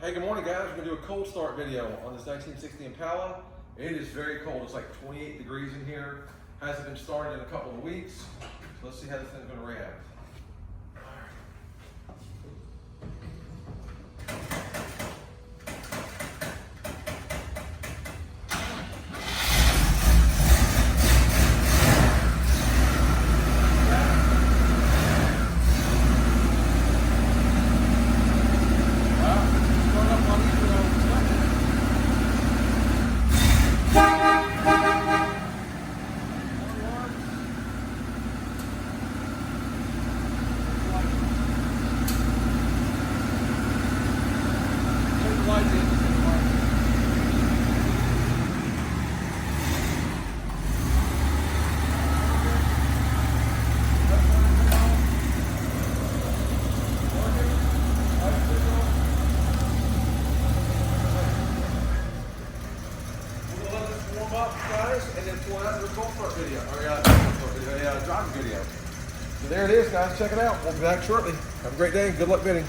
Hey, good morning guys. We're gonna do a cold start video on this 1960 Impala. It is very cold. It's like 28 degrees in here. Hasn't been started in a couple of weeks. So let's see how this thing's gonna react. Up, guys, and then pull it out to the cold start video, or driving video. So there it is, guys. Check it out. We'll be back shortly. Have a great day. Good luck bidding.